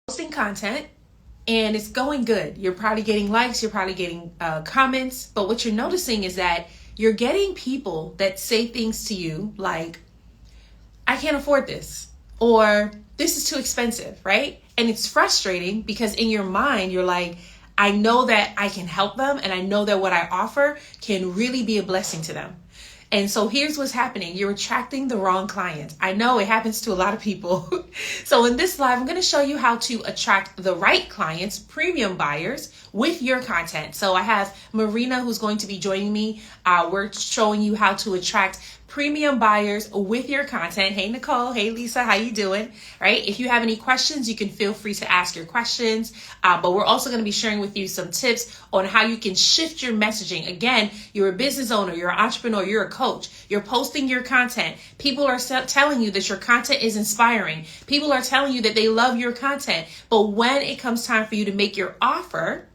posting content and it's going good. You're probably getting likes, you're probably getting comments, but what you're noticing is that you're getting people that say things to you like, I can't afford this, or this is too expensive, right? And it's frustrating because in your mind, you're like, I know that I can help them and I know that what I offer can really be a blessing to them. And so here's what's happening. You're attracting the wrong clients. I know it happens to a lot of people. So in this live, I'm going to show you how to attract the right clients, premium buyers, with your content. So I have Marina who's going to be joining me. We're showing you how to attract premium buyers with your content. Hey, Nicole. Hey, Lisa. How you doing? Right? If you have any questions, you can feel free to ask your questions. But we're also going to be sharing with you some tips on how you can shift your messaging. Again, you're a business owner, you're an entrepreneur, you're a coach, you're posting your content. People are telling you that your content is inspiring. People are telling you that they love your content. But when it comes time for you to make your offer,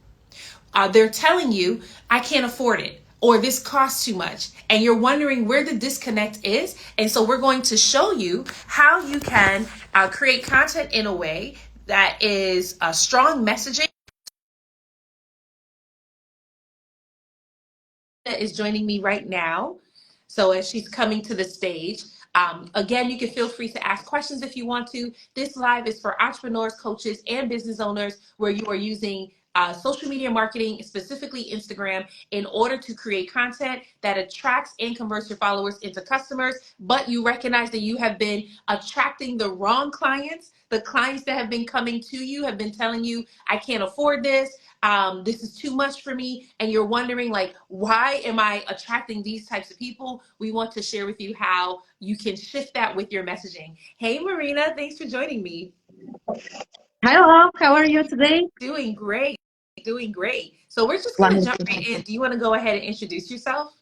they're telling you, I can't afford it, or this costs too much. And you're wondering where the disconnect is. And so we're going to show you how you can create content in a way that is a strong messaging. That is joining me right now. So as she's coming to the stage, again, you can feel free to ask questions if you want to. This live is for entrepreneurs, coaches, and business owners where you are using social media marketing, specifically Instagram, in order to create content that attracts and converts your followers into customers, but you recognize that you have been attracting the wrong clients. The clients that have been coming to you have been telling you, I can't afford this. This is too much for me, and you're wondering like, why am I attracting these types of people? We want to share with you how you can shift that with your messaging. Hey, Marina, thanks for joining me. Hello, how are you today? Doing great, doing great. So we're just gonna jump Wonderful. right in. Do you want to go ahead and introduce yourself?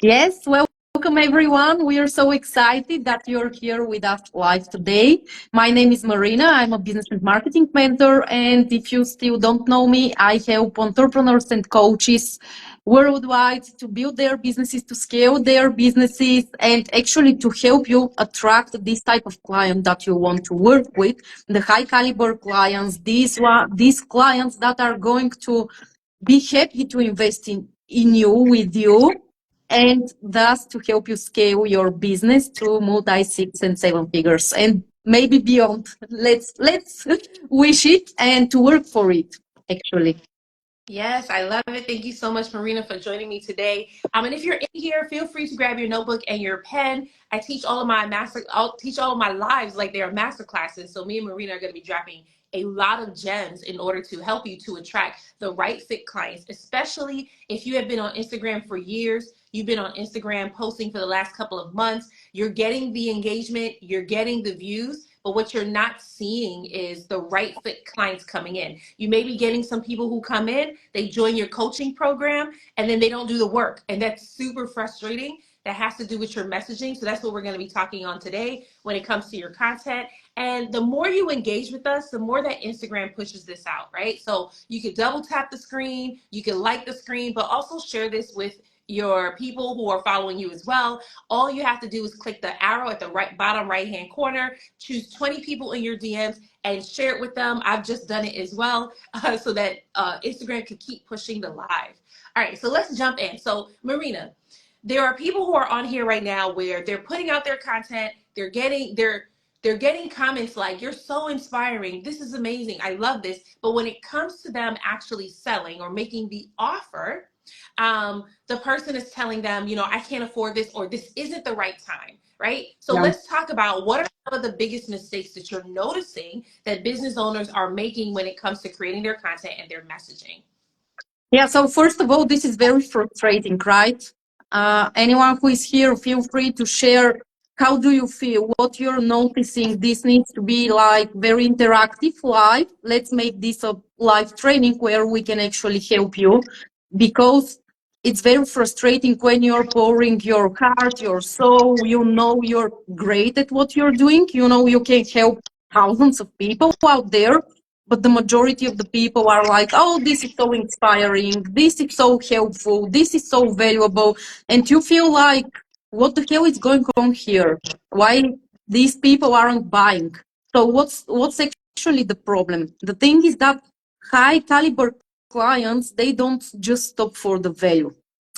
Yes, welcome everyone. We are so excited that you're here with us live today. My name is Marina. I'm a business and marketing mentor. And if you still don't know me, I help entrepreneurs and coaches worldwide to build their businesses, to scale their businesses, and actually to help you attract this type of client that you want to work with, the high caliber clients, these clients that are going to be happy to invest in you, with you, and thus to help you scale your business to multi 6 and 7 figures and maybe beyond. Let's wish it and to work for it, actually. Yes, I love it. Thank you so much, Marina, for joining me today. And if you're in here, feel free to grab your notebook and your pen. I'll teach all of my lives like they are master classes. So me and Marina are going to be dropping a lot of gems in order to help you to attract the right fit clients, especially if you have been on Instagram for years. You've been on Instagram posting for the last couple of months. You're getting the engagement, you're getting the views, but what you're not seeing is the right fit clients coming in. You may be getting some people who come in, they join your coaching program, and then they don't do the work. And that's super frustrating. That has to do with your messaging. So that's what we're going to be talking on today when it comes to your content. And the more you engage with us, the more that Instagram pushes this out, right? So you could double tap the screen, you can like the screen, but also share this with your people who are following you as well. All you have to do is click the arrow at the bottom right hand corner, choose 20 people in your DMs and share it with them. I've just done it as well, so that Instagram can keep pushing the live. All right, so let's jump in. So Marina, there are people who are on here right now where they're putting out their content, they're getting comments like, you're so inspiring, this is amazing, I love this. But when it comes to them actually selling or making the offer, the person is telling them, I can't afford this, or this isn't the right time, right? So Yeah. let's talk about what are some of the biggest mistakes that you're noticing that business owners are making when it comes to creating their content and their messaging. Yeah, so first of all, this is very frustrating, right? Anyone who is here, feel free to share. How do you feel? What you're noticing? This needs to be like very interactive, live. Let's make this a live training where we can actually help you, because it's very frustrating when you're pouring your heart, your soul. You're great at what you're doing. You can help thousands of people out there, but the majority of the people are like, oh, this is so inspiring, this is so helpful, this is so valuable. And you feel like, what the hell is going on here? Why these people aren't buying? So what's actually the problem. The thing is that high caliber clients, they don't just stop for the value.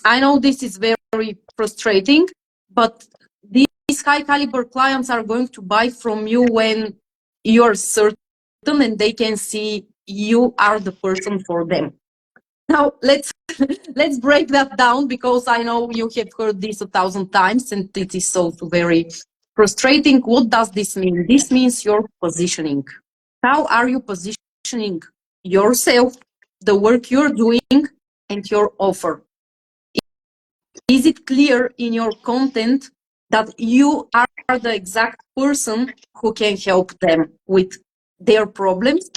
I know this is very frustrating, but these high caliber clients are going to buy from you when you're certain and they can see you are the person for them. Now let's break that down, because I know you have heard this 1,000 times and it is also very frustrating. What does this mean? This means your positioning. How are you positioning yourself, the work you're doing, and your offer? Is it clear in your content that you are the exact person who can help them with their problems,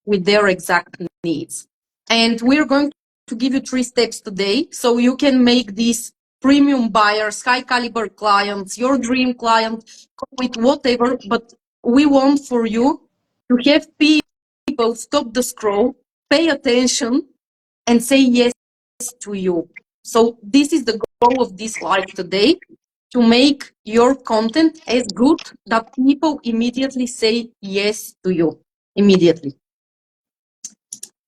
with their exact needs? And we're going to give you 3 steps today so you can make these premium buyers, high caliber clients, your dream client, with whatever. But we want for you to have people stop the scroll, pay attention, and say yes to you. So this is the goal of this live today, to make your content as good that people immediately say yes to you immediately.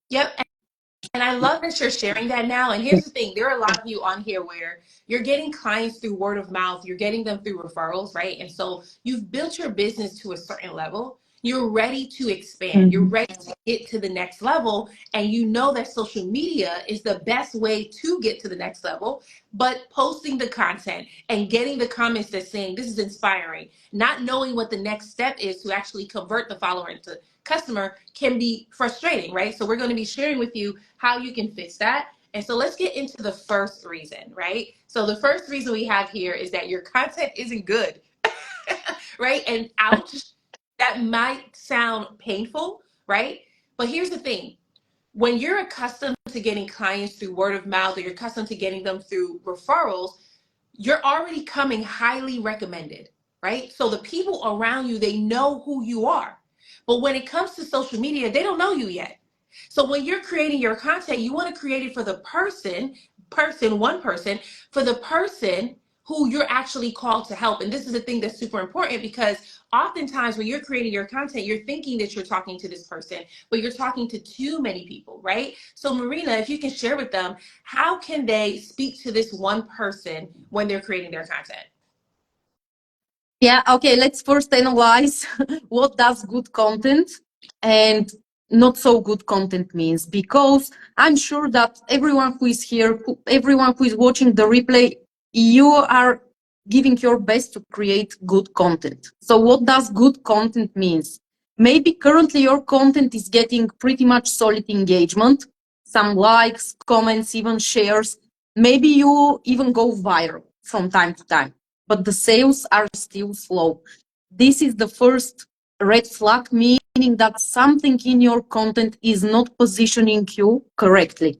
Yep. And I love that you're sharing that now. And here's the thing, there are a lot of you on here where you're getting clients through word of mouth, you're getting them through referrals, right? And so you've built your business to a certain level. You're ready to expand. You're ready to get to the next level. And you know that social media is the best way to get to the next level. But posting the content and getting the comments that saying this is inspiring, not knowing what the next step is to actually convert the follower into customer can be frustrating, right? So we're going to be sharing with you how you can fix that. And so let's get into the first reason, right? So the first reason we have here is that your content isn't good, right? And ouch, that might sound painful, right? But here's the thing. When you're accustomed to getting clients through word of mouth, or you're accustomed to getting them through referrals, you're already coming highly recommended, right? So the people around you, they know who you are. But when it comes to social media, they don't know you yet. So when you're creating your content, you want to create it for the one person, for the person who you're actually called to help. And this is the thing that's super important, because oftentimes when you're creating your content, you're thinking that you're talking to this person, but you're talking to too many people, right? So Marina, if you can share with them, how can they speak to this one person when they're creating their content? Yeah, okay, let's first analyze what does good content and not so good content means, because I'm sure that everyone who is here, everyone who is watching the replay, you are giving your best to create good content. So what does good content means? Maybe currently your content is getting pretty much solid engagement, some likes, comments, even shares. Maybe you even go viral from time to time, but the sales are still slow. This is the first red flag, meaning that something in your content is not positioning you correctly.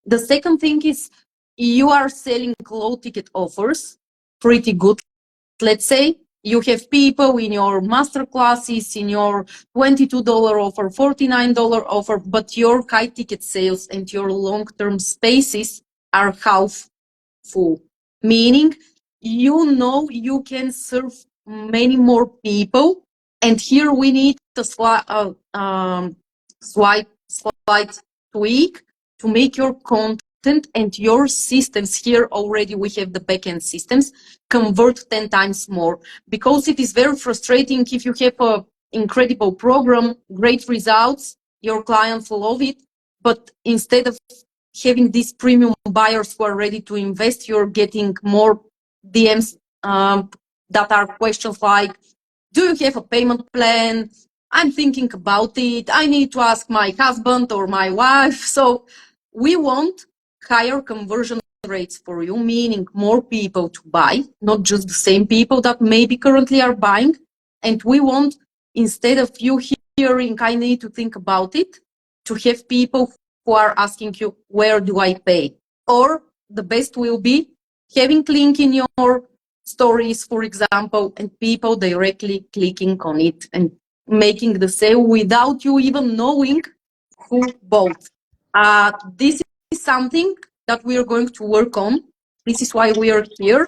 The second thing is you are selling low ticket offers, pretty good. Let's say you have people in your master classes, in your $22 offer, $49 offer, but your high ticket sales and your long-term spaces are half full, meaning you know you can serve many more people. And here we need a slight tweak to make your content and your systems. Here already we have the backend systems convert 10 times more, because it is very frustrating if you have an incredible program, great results, your clients love it, but instead of having these premium buyers who are ready to invest, you're getting more DMs that are questions like, do you have a payment plan? I'm thinking about it. I need to ask my husband or my wife. So we want higher conversion rates for you, meaning more people to buy, not just the same people that maybe currently are buying. And we want, instead of you hearing, I need to think about it, to have people who are asking you, where do I pay? Or the best will be having link in your stories, for example, and people directly clicking on it and making the sale without you even knowing who bought. This is something that we are going to work on. This is why we are here,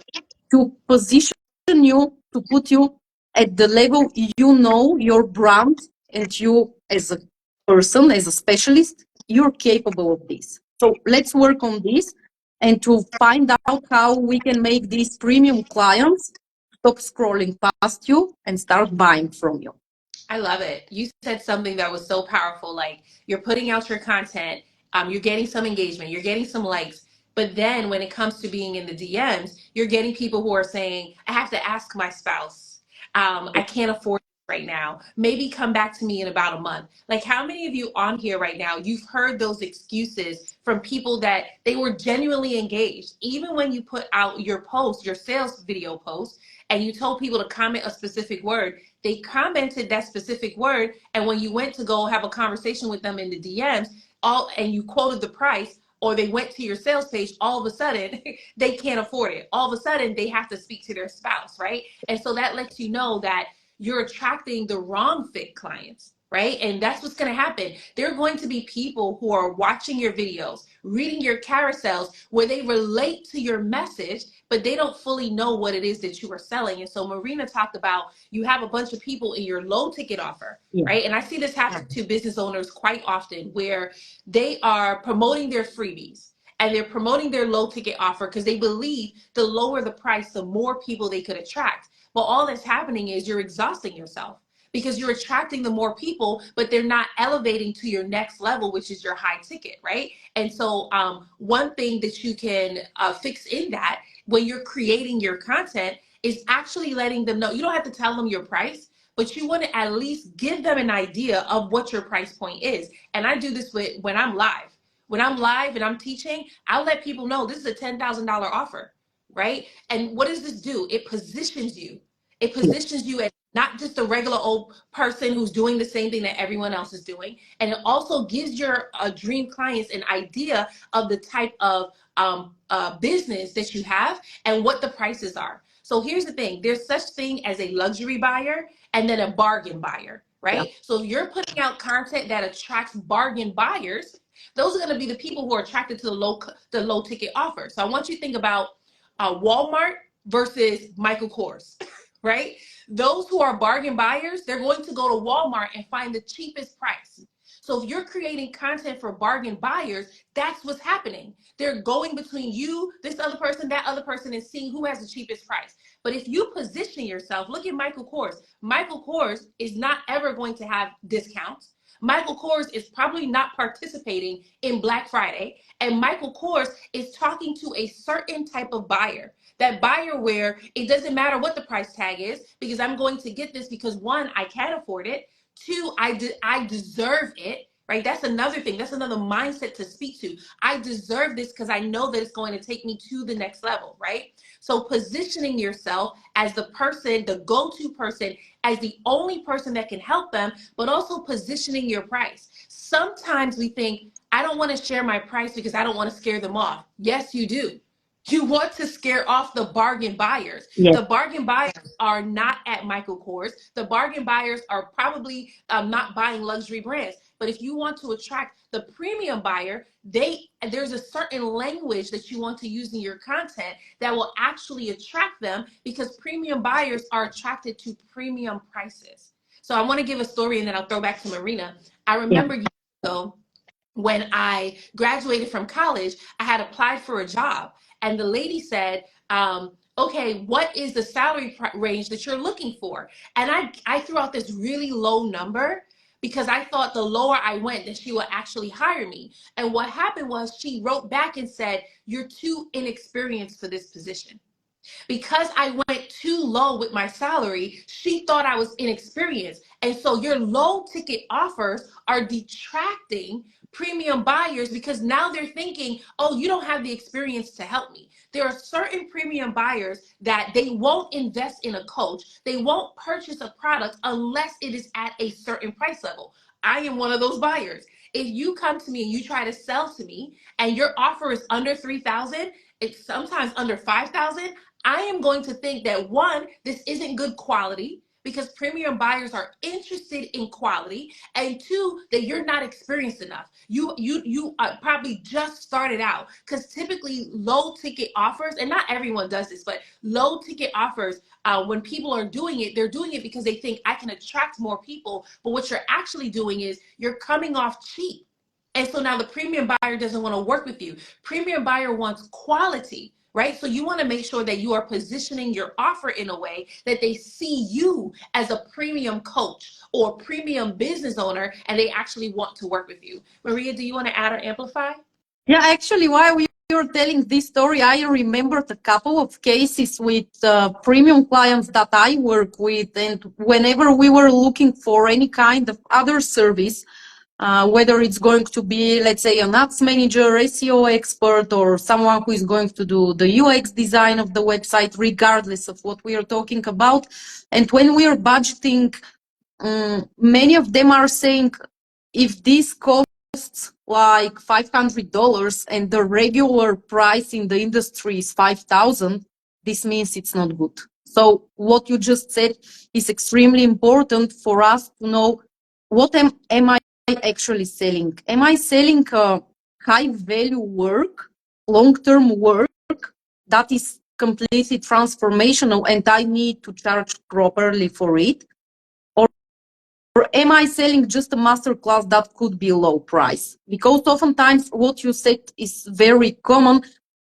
to position you, to put you at the level you know your brand and you as a person, as a specialist, you're capable of this. So let's work on this and to find out how we can make these premium clients stop scrolling past you and start buying from you. I love it. You said something that was so powerful. Like you're putting out your content, you're getting some engagement, you're getting some likes. But then when it comes to being in the DMs, you're getting people who are saying, I have to ask my spouse. I can't afford it right now. Maybe come back to me in about a month. Like how many of you on here right now, you've heard those excuses from people that they were genuinely engaged. Even when you put out your post, your sales video post, and you told people to comment a specific word, they commented that specific word, and when you went to go have a conversation with them in the DMs, and you quoted the price, or they went to your sales page, all of a sudden they can't afford it. All of a sudden they have to speak to their spouse, right? And so that lets you know that you're attracting the wrong fit clients, right? And that's what's going to happen. There are going to be people who are watching your videos, reading your carousels, where they relate to your message, but they don't fully know what it is that you are selling. And so Marina talked about you have a bunch of people in your low ticket offer, right? And I see this happen to business owners quite often where they are promoting their freebies and they're promoting their low ticket offer because they believe the lower the price, the more people they could attract. But all that's happening is you're exhausting yourself because you're attracting the more people, but they're not elevating to your next level, which is your high ticket, right? And so one thing that you can fix in that when you're creating your content is actually letting them know. You don't have to tell them your price, but you want to at least give them an idea of what your price point is. And I do this with when I'm live. When I'm live and I'm teaching, I'll let people know this is a $10,000 offer, right? And what does this do? It positions you. It positions you as not just a regular old person who's doing the same thing that everyone else is doing. And it also gives your dream clients an idea of the type of business that you have and what the prices are. So here's the thing. There's such thing as a luxury buyer and then a bargain buyer, right? So if you're putting out content that attracts bargain buyers, those are going to be the people who are attracted to the low ticket offer. So I want you to think about Walmart versus Michael Kors, right? Those who are bargain buyers, they're going to go to Walmart and find the cheapest price. So if you're creating content for bargain buyers, that's what's happening. They're going between you, this other person, that other person, and seeing who has the cheapest price. But if you position yourself, look at Michael Kors. Michael Kors is not ever going to have discounts. Michael Kors is probably not participating in Black Friday. And Michael Kors is talking to a certain type of buyer. That buyer where it doesn't matter what the price tag is because I'm going to get this because one, I can afford it. Two, I deserve it, right? That's another thing. That's another mindset to speak to. I deserve this because I know that it's going to take me to the next level, right? So positioning yourself as the person, the go-to person, as the only person that can help them, but also positioning your price. Sometimes we think, I don't want to share my price because I don't want to scare them off. Yes, you do. You want to scare off the bargain buyers. Yes. The bargain buyers are not at Michael Kors. The bargain buyers are probably not buying luxury brands. But if you want to attract the premium buyer, there's a certain language that you want to use in your content that will actually attract them because premium buyers are attracted to premium prices. So I want to give a story and then I'll throw back to Marina. I remember years ago when I graduated from college, I had applied for a job. And the lady said, okay, what is the salary range that you're looking for? And I threw out this really low number because I thought the lower I went, that she would actually hire me. And what happened was she wrote back and said, you're too inexperienced for this position. Because I went too low with my salary, she thought I was inexperienced. And so your low ticket offers are detracting premium buyers because now they're thinking, oh, you don't have the experience to help me. There are certain premium buyers that they won't invest in a coach. They won't purchase a product unless it is at a certain price level. I am one of those buyers. If you come to me and you try to sell to me and your offer is under 3,000, it's sometimes under 5,000, I am going to think that one, this isn't good quality because premium buyers are interested in quality, and two, that you're not experienced enough. You probably just started out, because typically low ticket offers, and not everyone does this, but low ticket offers, when people are doing it, they're doing it because they think I can attract more people. But what you're actually doing is you're coming off cheap. And so now the premium buyer doesn't want to work with you. Premium buyer wants quality, right? So you want to make sure that you are positioning your offer in a way that they see you as a premium coach or premium business owner, and they actually want to work with you. Maria, do you want to add or amplify? Yeah, actually, while we were telling this story, I remembered a couple of cases with premium clients that I work with. And whenever we were looking for any kind of other service, whether it's going to be, let's say, an ads manager, SEO expert, or someone who is going to do the UX design of the website, regardless of what we are talking about. And when we are budgeting, many of them are saying, if this costs like $500 and the regular price in the industry is 5,000, this means it's not good. So what you just said is extremely important for us to know, what am I actually selling? Am I selling high value work, long-term work that is completely transformational and I need to charge properly for it? Or am I selling just a masterclass that could be low price? Because oftentimes what you said is very common.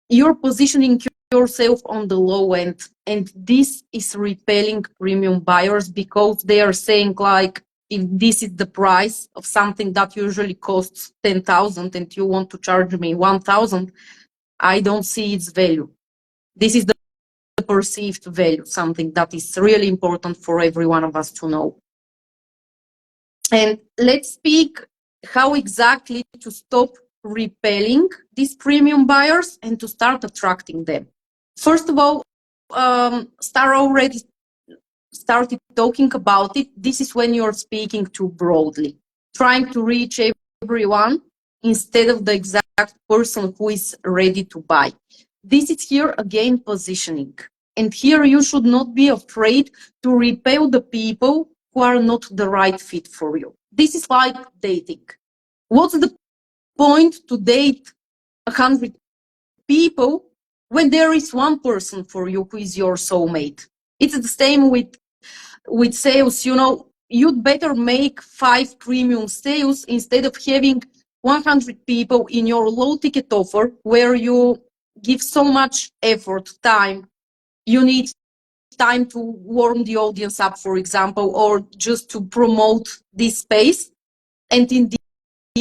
You're positioning yourself on the low end, and this is repelling premium buyers because they are saying, like, if this is the price of something that usually costs 10,000 and you want to charge me 1,000, I don't see its value. This is the perceived value, something that is really important for every one of us to know. And let's speak how exactly to stop repelling these premium buyers and to start attracting them. First of all, Star already started talking about it. This is when you're speaking too broadly, trying to reach everyone instead of the exact person who is ready to buy. This is here again positioning. And here you should not be afraid to repel the people who are not the right fit for you. This is like dating. What's the point to date 100 people when there is one person for you who is your soulmate? It's the same with sales. You know, you'd better make 5 premium sales instead of having 100 people in your low ticket offer where you give so much effort, time. You need time to warm the audience up, for example, or just to promote this space. And in the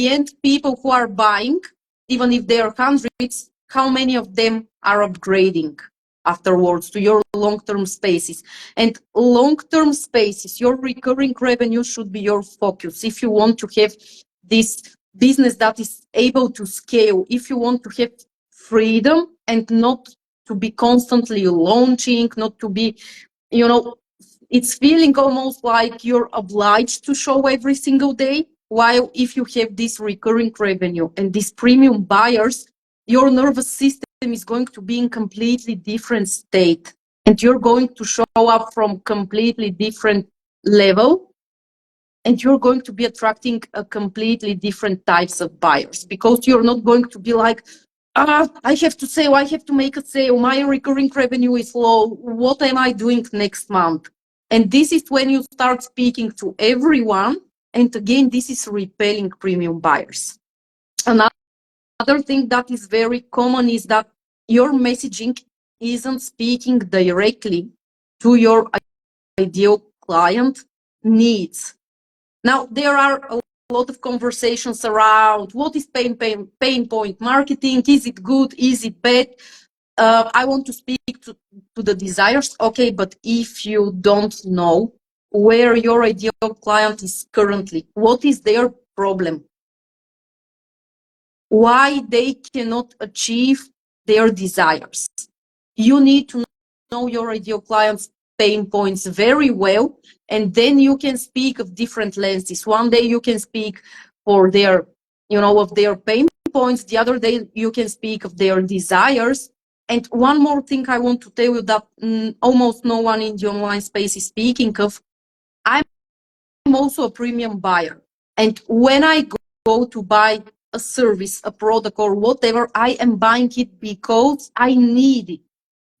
end, people who are buying, even if they are hundreds, how many of them are upgrading afterwards to your long-term spaces? And long-term spaces, your recurring revenue should be your focus. If you want to have this business that is able to scale, if you want to have freedom and not to be constantly launching, not to be, you know, it's feeling almost like you're obliged to show every single day. While if you have this recurring revenue and these premium buyers, your nervous system is going to be in completely different state, and you're going to show up from completely different level, and you're going to be attracting a completely different types of buyers, because you're not going to be like, I have to sell, I have to make a sale, my recurring revenue is low, what am I doing next month? And this is when you start speaking to everyone. And again, this is repelling premium buyers. Another thing that is very common is that your messaging isn't speaking directly to your ideal client needs. Now, there are a lot of conversations around what is pain point marketing. Is it good? Is it bad? I want to speak to the desires. Okay, but if you don't know where your ideal client is currently, what is their problem, why they cannot achieve their desires, you need to know your ideal client's pain points very well, and then you can speak of different lenses. One day you can speak for their, of their pain points. The other day you can speak of their desires. And one more thing I want to tell you that almost no one in the online space is speaking of. I'm also a premium buyer. And when I go to buy a service, a product, or whatever, I am buying it because I need it.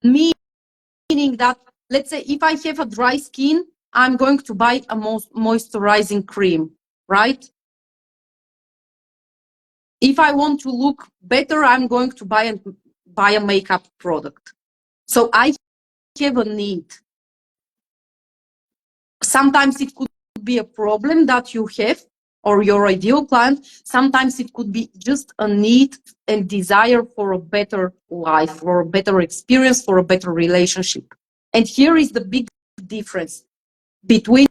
Meaning that, let's say, if I have a dry skin, I'm going to buy a moisturizing cream, right? If I want to look better, I'm going to buy a makeup product. So I have a need. Sometimes it could be a problem that you have or your ideal client. Sometimes it could be just a need and desire for a better life, for a better experience, for a better relationship. And here is the big difference between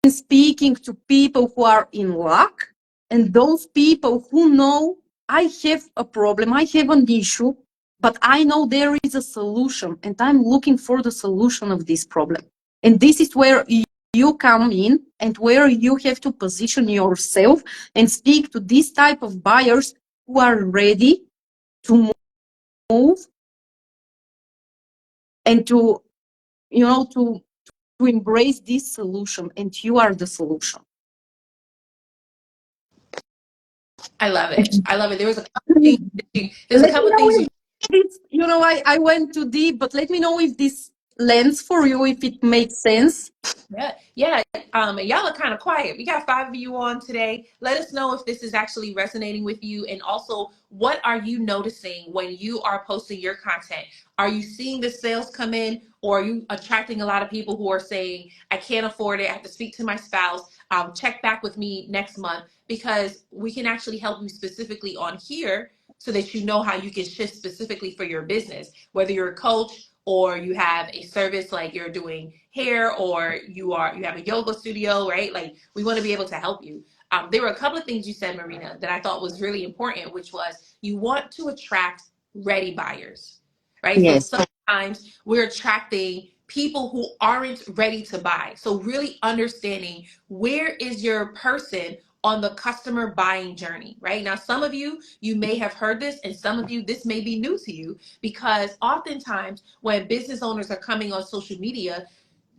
speaking to people who are in lack and those people who know I have a problem, I have an issue, but I know there is a solution and I'm looking for the solution of this problem. And this is where you come in and where you have to position yourself and speak to this type of buyers who are ready to move and to, to embrace this solution, and you are the solution. I love it. I love it. There was a couple things. There's a Let me couple know things if this, I went too deep, but let me know if this lands for you, if it makes sense. Yeah. Y'all are kind of quiet. We got 5 of you on today. Let us know if this is actually resonating with you. And also, what are you noticing when you are posting your content? Are you seeing the sales come in, or are you attracting a lot of people who are saying, I can't afford it, I have to speak to my spouse, check back with me next month? Because we can actually help you specifically on here so that you know how you can shift specifically for your business, whether you're a coach or you have a service like you're doing hair, or you have a yoga studio, right? Like, we want to be able to help you. There were a couple of things you said, Marina, that I thought was really important, which was you want to attract ready buyers, right? So Yes. sometimes we're attracting people who aren't ready to buy. So really understanding, where is your person on the customer buying journey, right? Now, some of you may have heard this, and some of you, this may be new to you, because oftentimes when business owners are coming on social media,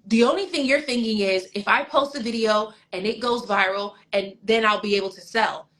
the only thing you're thinking is, if I post a video and it goes viral, and then I'll be able to sell.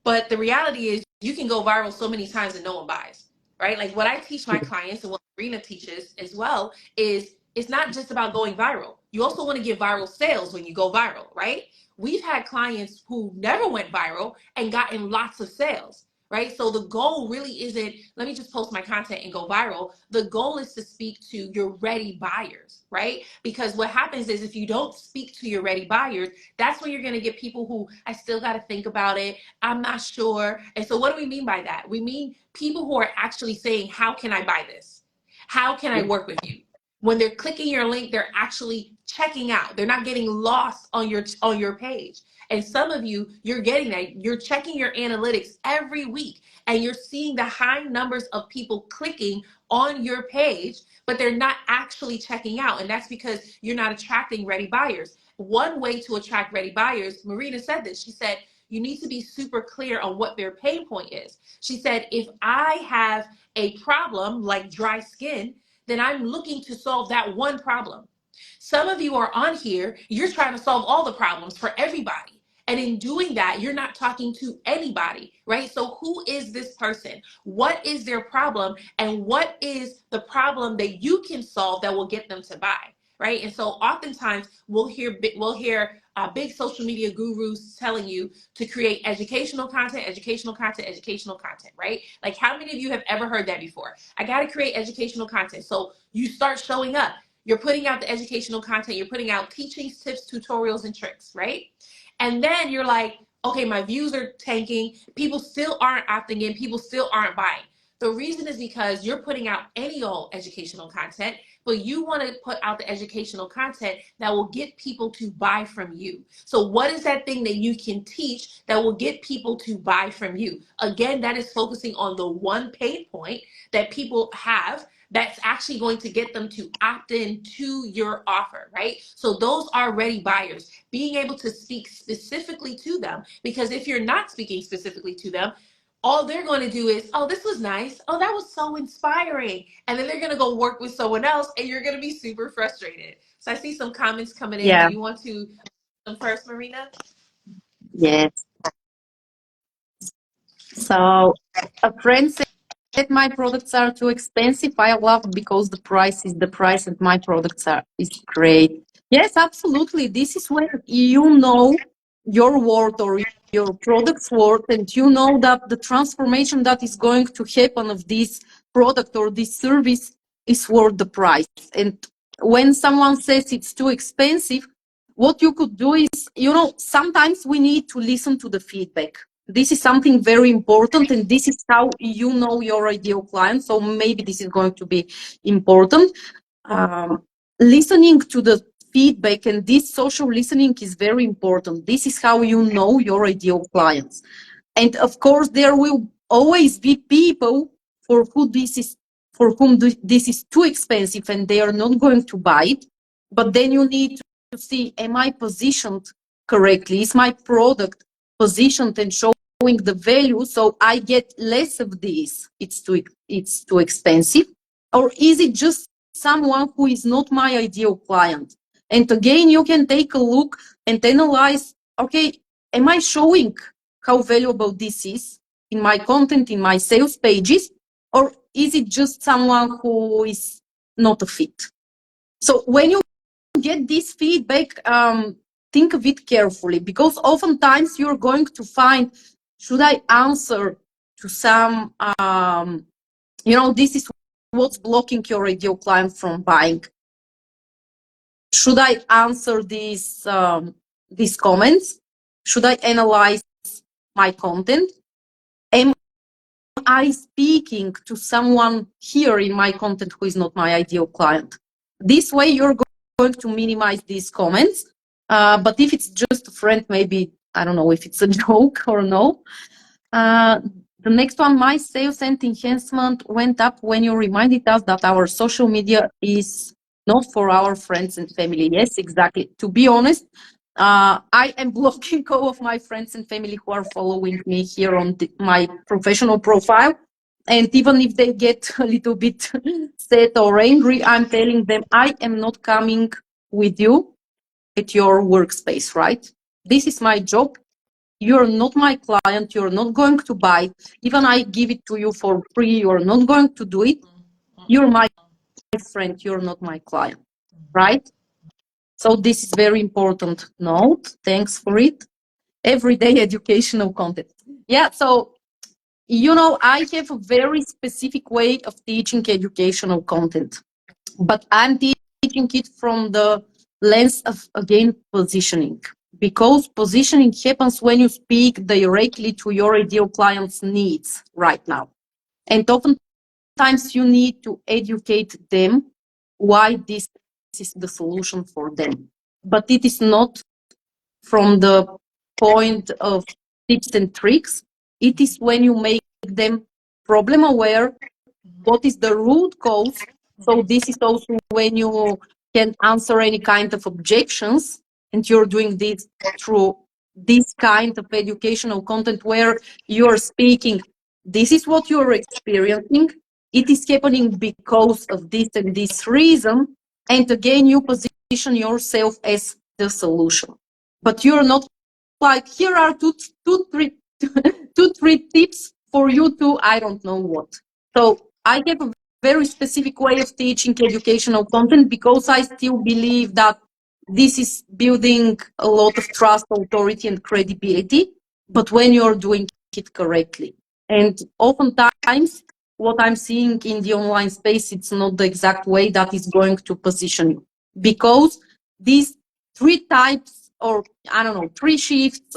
But the reality is, you can go viral so many times and no one buys, right? Like, what I teach my clients and what Marina teaches as well is, it's not just about going viral. You also want to get viral sales when you go viral, right? We've had clients who never went viral and gotten lots of sales, right? So the goal really isn't, let me just post my content and go viral. The goal is to speak to your ready buyers, right? Because what happens is, if you don't speak to your ready buyers, that's when you're going to get people who, I still got to think about it, I'm not sure. And so what do we mean by that? We mean people who are actually saying, how can I buy this? How can I work with you? When they're clicking your link, they're actually checking out. They're not getting lost on your page. And some of you, you're getting that. You're checking your analytics every week, and you're seeing the high numbers of people clicking on your page, but they're not actually checking out. And that's because you're not attracting ready buyers. One way to attract ready buyers, Marina said this. She said, you need to be super clear on what their pain point is. She said, if I have a problem like dry skin, then I'm looking to solve that one problem. Some of you are on here, you're trying to solve all the problems for everybody. And in doing that, you're not talking to anybody, right? So who is this person? What is their problem? And what is the problem that you can solve that will get them to buy? Right. And so oftentimes we'll hear big social media gurus telling you to create educational content, educational content, educational content, right? Like, how many of you have ever heard that before? I got to create educational content. So you start showing up. You're putting out the educational content. You're putting out teachings, tips, tutorials, and tricks, right? And then you're like, okay, my views are tanking. People still aren't opting in. People still aren't buying. The reason is because you're putting out any old educational content, but you want to put out the educational content that will get people to buy from you. So what is that thing that you can teach that will get people to buy from you? Again, that is focusing on the one pain point that people have that's actually going to get them to opt in to your offer, right? So those are ready buyers. Being able to speak specifically to them, because if you're not speaking specifically to them, all they're going to do is, oh, this was nice. Oh, that was so inspiring. And then they're going to go work with someone else, and you're going to be super frustrated. So I see some comments coming in. Do Yeah. you want to first, Marina? Yes. So a friend said my products are too expensive. I love because the price is the price and my products are is great. Yes, absolutely. This is when you know your worth or your product's worth, and you know that the transformation that is going to happen of this product or this service is worth the price. And when someone says it's too expensive, what you could do is, sometimes we need to listen to the feedback. This is something very important, and this is how you know your ideal client. So maybe this is going to be important. Listening to the feedback, and this social listening is very important. This is how you know your ideal clients. And of course, there will always be people for who this is too expensive and they are not going to buy it. But then you need to see, am I positioned correctly? Is my product positioned and showing the value so I get less of this? It's too expensive. Or is it just someone who is not my ideal client? And again, you can take a look and analyze, okay, am I showing how valuable this is in my content, in my sales pages, or is it just someone who is not a fit? So when you get this feedback, think of it carefully, because oftentimes you're going to find, should I answer to some, this is what's blocking your ideal client from buying. Should I answer these comments? Should I analyze my content? Am I speaking to someone here in my content who is not my ideal client? This way you're going to minimize these comments. But if it's just a friend, maybe, I don't know if it's a joke or no. The next one, my sales and enhancement went up when you reminded us that our social media is not for our friends and family. Yes, exactly. To be honest, I am blocking all of my friends and family who are following me here on my professional profile. And even if they get a little bit sad or angry, I'm telling them I am not coming with you at your workspace, right? This is my job. You're not my client. You're not going to buy. Even I give it to you for free, you're not going to do it. You're my friend. You're not my client, right? So this is very important note. Thanks for it. Everyday educational content. Yeah, so, I have a very specific way of teaching educational content, but I'm teaching it from the lens of, again, positioning. Because positioning happens when you speak directly to your ideal client's needs right now. And oftentimes you need to educate them why this is the solution for them. But it is not from the point of tips and tricks. It is when you make them problem aware, what is the root cause. So this is also when you can answer any kind of objections, and you're doing this through this kind of educational content where you're speaking, this is what you're experiencing, it is happening because of this and this reason, and again you position yourself as the solution. But you're not like, here are three tips for you to, I don't know what. So I have a very specific way of teaching educational content because I still believe that this is building a lot of trust, authority, and credibility, but when you're doing it correctly. And oftentimes, what I'm seeing in the online space, it's not the exact way that is going to position you. Because these three types, or I don't know, three shifts,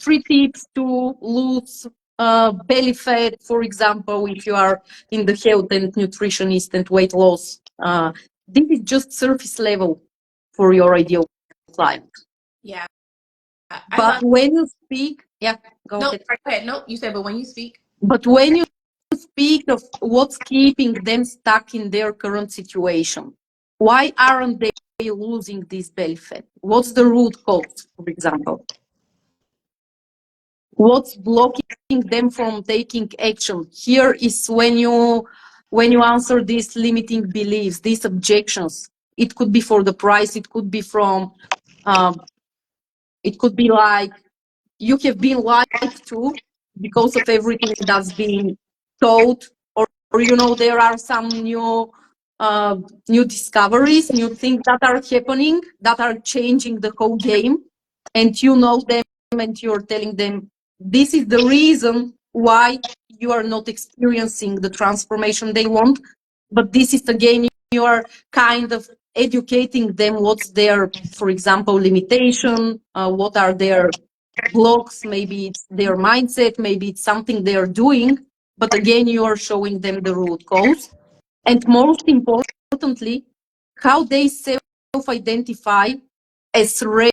three tips to lose belly fat, for example, if you are in the health and nutritionist and weight loss. This is just surface level for your ideal client. Yeah. But when you speak, yeah, go ahead. Go ahead. No, you said, but when you speak. But when you speak of what's keeping them stuck in their current situation, why aren't they losing this belly fat? What's the root cause, for example? What's blocking them from taking action? Here is when you answer these limiting beliefs, these objections. It could be for the price, it could be from It could be like you have been lied to because of everything that's being taught, or there are some uh, new discoveries, new things that are happening that are changing the whole game, and you know them, and you're telling them this is the reason why you are not experiencing the transformation they want, but this is again you are kind of educating them what's their, for example, limitation, what are their blocks, maybe it's their mindset, maybe it's something they are doing, but again you are showing them the root cause, and most importantly how they self-identify as ready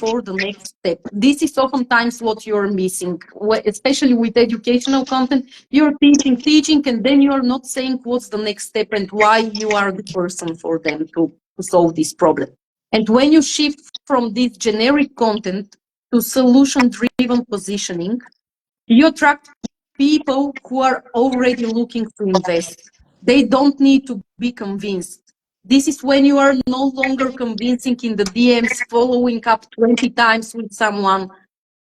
for the next step. This is oftentimes what you're missing, especially with educational content. You're teaching, and then you're not saying what's the next step and why you are the person for them to solve this problem. And when you shift from this generic content to solution-driven positioning, you attract people who are already looking to invest. They don't need to be convinced. This is when you are no longer convincing in the DMs, following up 20 times with someone.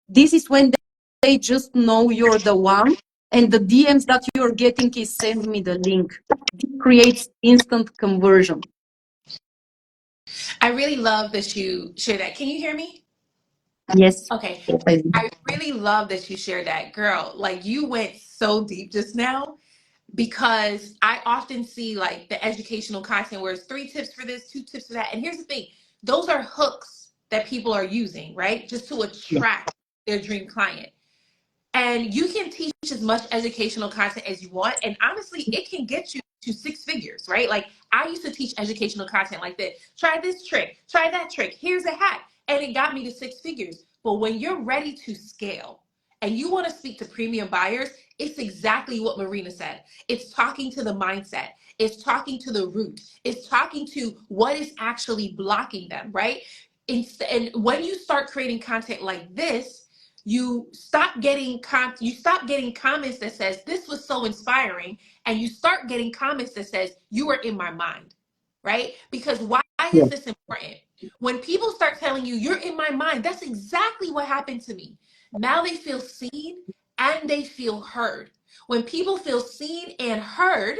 This is when they just know you're the one, and the DMs that you're getting is send me the link. It creates instant conversion. I really love that you share that. Can you hear me? Yes. Okay. I really love that you shared that, girl. Like you went so deep just now because I often see like the educational content where it's 3 tips for this, 2 tips for that. And here's the thing, those are hooks that people are using, right? Just to attract their dream client. And you can teach as much educational content as you want. And honestly, it can get you to 6 figures, right? Like I used to teach educational content like that. Try this trick, try that trick. Here's a hack. And it got me to 6 figures. But when you're ready to scale and you want to speak to premium buyers, it's exactly what Marina said. It's talking to the mindset. It's talking to the root. It's talking to what is actually blocking them, right? And when you start creating content like this, you stop getting comments that says this was so inspiring, and you start getting comments that says you are in my mind, right? Because why is this important? When people start telling you you're in my mind, that's exactly what happened to me. Now they feel seen and they feel heard. When people feel seen and heard,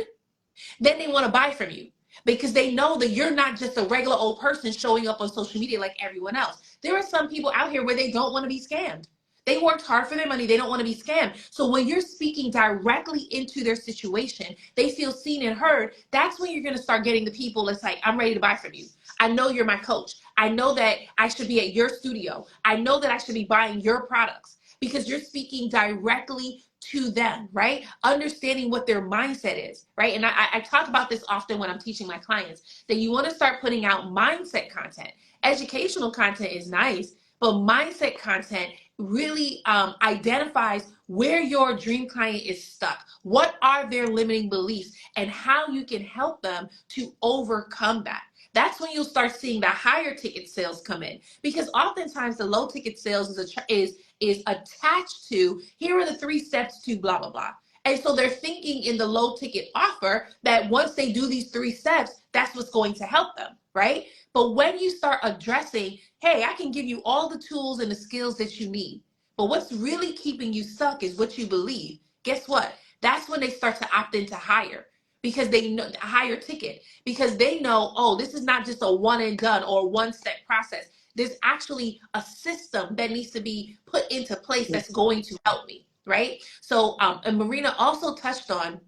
then they want to buy from you because they know that you're not just a regular old person showing up on social media like everyone else. There are some people out here where they don't want to be scammed. They worked hard for their money. They don't want to be scammed. So when you're speaking directly into their situation, they feel seen and heard. That's when you're going to start getting the people that's like, I'm ready to buy from you. I know you're my coach. I know that I should be at your studio. I know that I should be buying your products because you're speaking directly to them, right? Understanding what their mindset is, right? And I talk about this often when I'm teaching my clients, that you want to start putting out mindset content. Educational content is nice, but mindset content really identifies where your dream client is stuck. What are their limiting beliefs and how you can help them to overcome that. That's when you'll start seeing the higher ticket sales come in, because oftentimes the low ticket sales is attached to, here are the 3 steps to blah blah blah. And so they're thinking in the low ticket offer that once they do these 3 steps, that's what's going to help them, right? But when you start addressing, hey, I can give you all the tools and the skills that you need, but what's really keeping you stuck is what you believe. Guess what? That's when they start to opt into higher, because they know higher ticket, because they know, oh, this is not just a one and done or one step process. There's actually a system that needs to be put into place that's going to help me, right? So, and Marina also touched on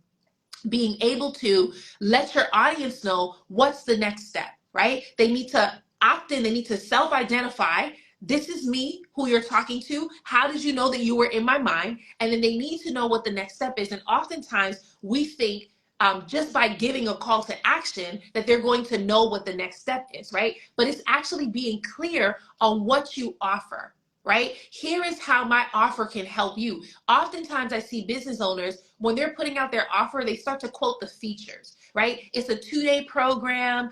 being able to let your audience know what's the next step, right? They need to opt in, they need to self-identify. This is me who you're talking to. How did you know that you were in my mind? And then they need to know what the next step is. And oftentimes we think just by giving a call to action that they're going to know what the next step is, right? But it's actually being clear on what you offer, right? Here is how my offer can help you. Oftentimes I see business owners, when they're putting out their offer, they start to quote the features, right? It's a 2-day program.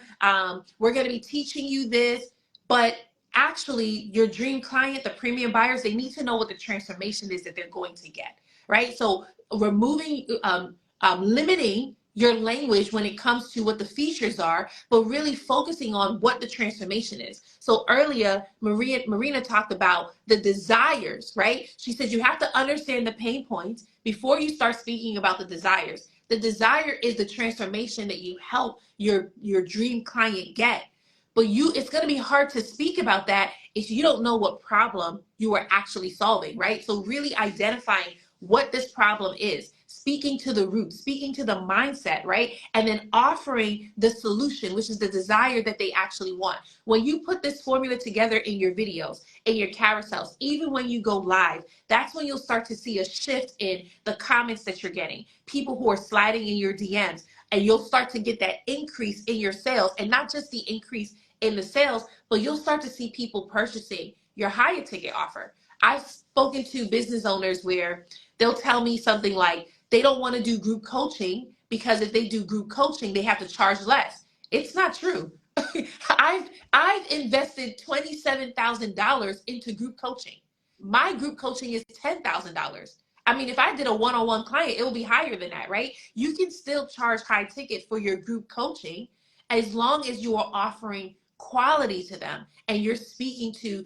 We're going to be teaching you this, but actually your dream client, the premium buyers, they need to know what the transformation is that they're going to get, right? So removing, limiting your language when it comes to what the features are, but really focusing on what the transformation is. So earlier, Marina talked about the desires, right? She said you have to understand the pain points before you start speaking about the desires. The desire is the transformation that you help your dream client get. But it's going to be hard to speak about that if you don't know what problem you are actually solving, right? So really identifying what this problem is, speaking to the root, speaking to the mindset, right? And then offering the solution, which is the desire that they actually want. When you put this formula together in your videos, in your carousels, even when you go live, that's when you'll start to see a shift in the comments that you're getting, people who are sliding in your DMs, and you'll start to get that increase in your sales, and not just the increase in the sales, but you'll start to see people purchasing your higher ticket offer. I've spoken to business owners where they'll tell me something like they don't want to do group coaching because if they do group coaching, they have to charge less. It's not true. I've invested $27,000 into group coaching. My group coaching is $10,000. I mean, if I did a one-on-one client, it will be higher than that, right? You can still charge high ticket for your group coaching as long as you are offering quality to them and you're speaking to